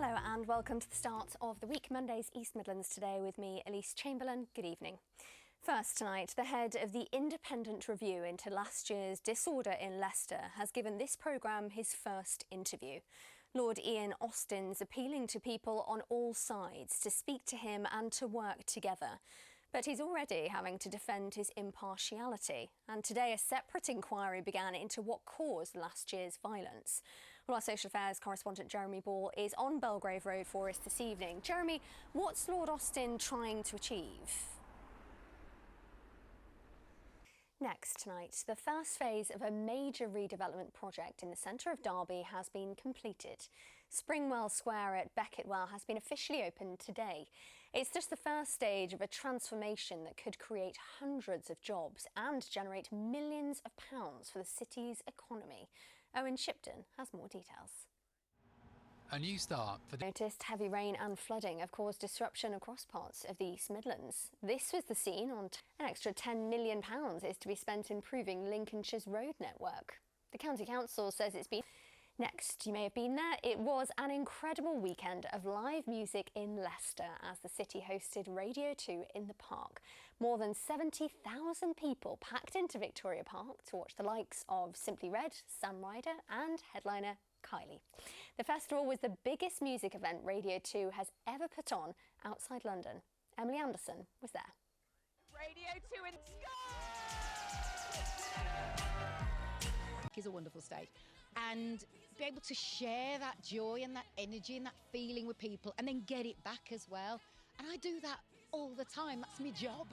Hello and welcome to the start of the week, Monday's East Midlands Today with me, Ellie Chamberlain. Good evening. First tonight, the head of the independent review into last year's disorder in Leicester has given this programme his first interview. Lord Ian Austin's appealing to people on all sides to speak to him and to work together. But he's already having to defend his impartiality. And today a separate inquiry began into what caused last year's violence. Well, our social affairs correspondent Jeremy Ball is on Belgrave Road for us this evening. Jeremy, what's Lord Austin trying to achieve? Next tonight, the first phase of a major redevelopment project in the centre of Derby has been completed. Springwell Square at Becketwell has been officially opened today. It's just the first stage of a transformation that could create hundreds of jobs and generate millions of pounds for the city's economy. Owen Shipton has more details. A new start for the... Noticed heavy rain and flooding have caused disruption across parts of the East Midlands. This was the scene on an extra £10 million is to be spent improving Lincolnshire's road network. The County Council says it's been... Next, you may have been there, it was an incredible weekend of live music in Leicester as the city hosted Radio 2 in the park. More than 70,000 people packed into Victoria Park to watch the likes of Simply Red, Sam Ryder and headliner Kylie. The festival was the biggest music event Radio 2 has ever put on outside London. Emily Anderson was there. Radio 2 in is a wonderful stage, and be able to share that joy and that energy and that feeling with people and then get it back as well. And I do that all the time. That's my job.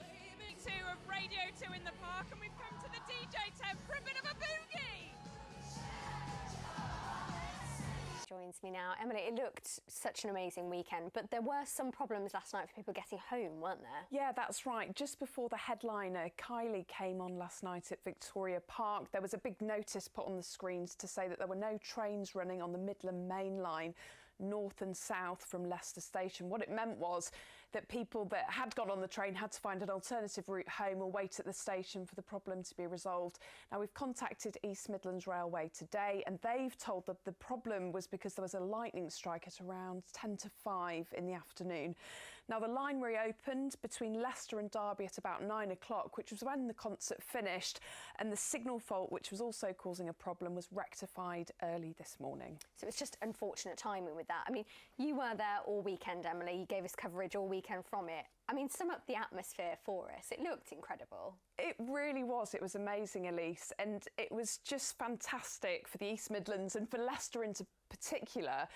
2 of Radio 2 in the park, and we've come to the DJ tent for a bit of a boogie. Joins me now. Emily, it looked such an amazing weekend, but there were some problems last night for people getting home, weren't there? Yeah, that's right. Just before the headliner, Kylie, came on last night at Victoria Park, there was a big notice put on the screens to say that there were no trains running on the Midland Main Line, north and south from Leicester Station. What it meant was that people that had got on the train had to find an alternative route home or wait at the station for the problem to be resolved. Now, we've contacted East Midlands Railway today, and they've told that the problem was because there was a lightning strike at around 10 to 5 in the afternoon. Now, the line reopened between Leicester and Derby at about 9 o'clock, which was when the concert finished, and the signal fault, which was also causing a problem, was rectified early this morning. So it's just unfortunate timing with that. I mean, you were there all weekend, Emily. You gave us coverage all weekend from it. I mean, sum up the atmosphere for us. It looked incredible. It really was. It was amazing, Elise. And it was just fantastic for the East Midlands and for Leicester in particular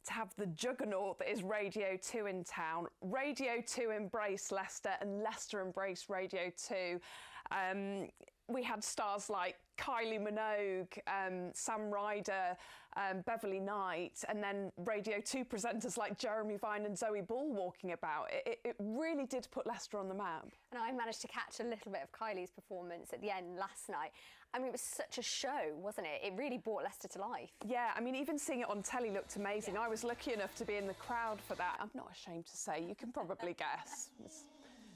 to have the juggernaut that is Radio 2 in town. Radio 2 embraced Leicester and Leicester embraced Radio 2. We had stars like Kylie Minogue, Sam Ryder, Beverly Knight, and then Radio 2 presenters like Jeremy Vine and Zoe Ball walking about. It really did put Leicester on the map. And I managed to catch a little bit of Kylie's performance at the end last night. I mean, it was such a show, wasn't it? It really brought Leicester to life. Yeah, I mean, even seeing it on telly looked amazing. Yeah. I was lucky enough to be in the crowd for that. I'm not ashamed to say, you can probably guess.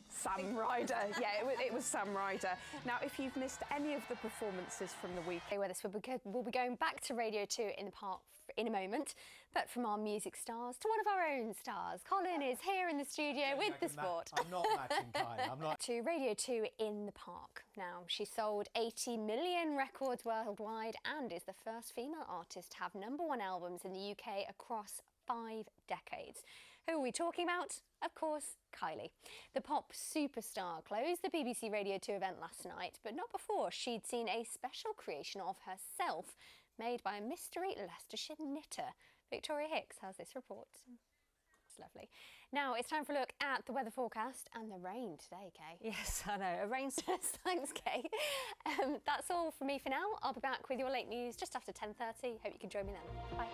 Sam Ryder. Yeah, it was Sam Ryder. Now, if you've missed any of the performances from the week... We'll be going back to Radio 2 in the park in a moment, but from our music stars to one of our own stars. Colin is here in the studio with the sport. I'm not matching Kylie. I'm not. To Radio 2 in the park. Now, she sold 80 million records worldwide and is the first female artist to have #1 albums in the UK across 5 decades. Who are we talking about? Of course, Kylie. The pop superstar closed the BBC Radio 2 event last night, but not before she'd seen a special creation of herself made by a mystery Leicestershire knitter. Victoria Hicks has this report. It's lovely. Now it's time for a look at the weather forecast and the rain today, Kay. Yes, I know, a rain. Thanks, Kay. That's all from me for now. I'll be back with your late news just after 10:30. Hope you can join me then. Bye.